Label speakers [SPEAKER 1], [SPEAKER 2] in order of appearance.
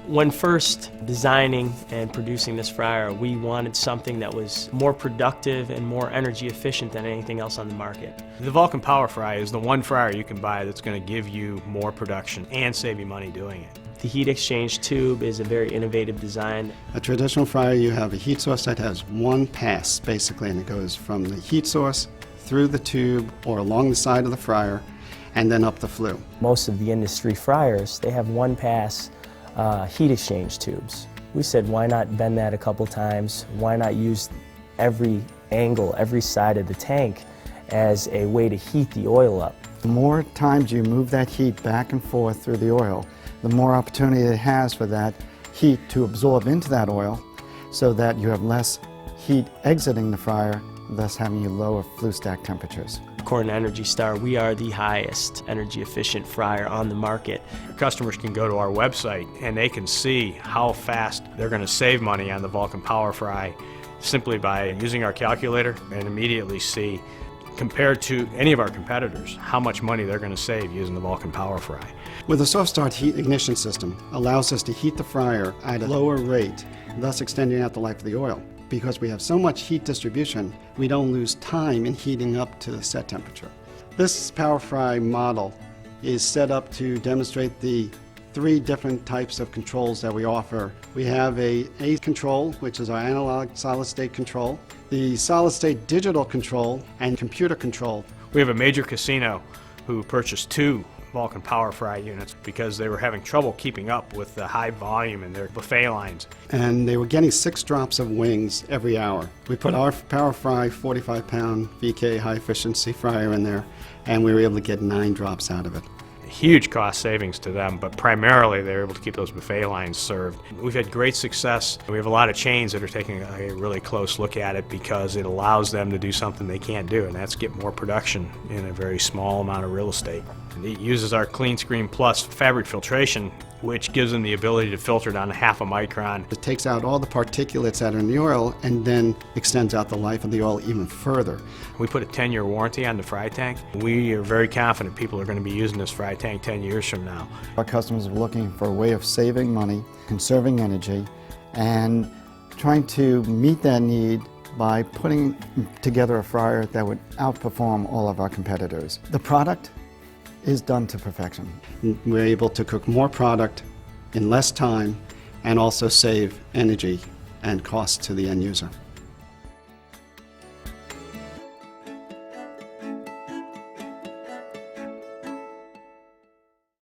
[SPEAKER 1] When first designing and producing this fryer, we wanted something that was more productive and more energy efficient than anything else on the market.
[SPEAKER 2] The Vulcan PowerFry is the one fryer you can buy that's going to give you more production and save you money doing it.
[SPEAKER 1] The heat exchange tube is a very innovative design.
[SPEAKER 3] A traditional fryer, you have a heat source that has one pass, basically, and it goes from the heat source through the tube or along the side of the fryer and then up the flue.
[SPEAKER 1] Most of the industry fryers, they have one pass heat exchange tubes. We said, why not bend that a couple times? Why not use every angle, every side of the tank as a way to heat the oil up?
[SPEAKER 4] The more times you move that heat back and forth through the oil, the more opportunity it has for that heat to absorb into that oil so that you have less heat exiting the fryer, thus having you lower flue stack temperatures.
[SPEAKER 1] According to Energy Star, we are the highest energy efficient fryer on the market.
[SPEAKER 2] Customers can go to our website and they can see how fast they're going to save money on the Vulcan PowerFry simply by using our calculator, and immediately see, compared to any of our competitors, how much money they're going to save using the Vulcan PowerFry.
[SPEAKER 3] With a soft start heat ignition system allows us to heat the fryer at a lower rate, thus extending out the life of the oil. Because we have so much heat distribution, we don't lose time in heating up to the set temperature. This PowerFry model is set up to demonstrate the 3 different types of controls that we offer. We have a control, which is our analog solid-state control, the solid-state digital control, and computer control.
[SPEAKER 2] We have a major casino who purchased 2 Vulcan PowerFry units because they were having trouble keeping up with the high volume in their buffet lines.
[SPEAKER 3] And they were getting 6 drops of wings every hour. We put our PowerFry 45-pound VK high-efficiency fryer in there, and we were able to get 9 drops out of it.
[SPEAKER 2] Huge cost savings to them, but primarily they're able to keep those buffet lines served. We've had great success. We have a lot of chains that are taking a really close look at it because it allows them to do something they can't do, and that's get more production in a very small amount of real estate. It uses our Clean Screen Plus fabric filtration, which gives them the ability to filter down to 1/2 micron.
[SPEAKER 3] It takes out all the particulates that are in the oil and then extends out the life of the oil even further.
[SPEAKER 2] We put a 10-year warranty on the fry tank. We are very confident people are going to be using this fry tank 10 years from now.
[SPEAKER 4] Our customers are looking for a way of saving money, conserving energy, and trying to meet that need by putting together a fryer that would outperform all of our competitors. The product is done to perfection.
[SPEAKER 3] We're able to cook more product in less time and also save energy and cost to the end user.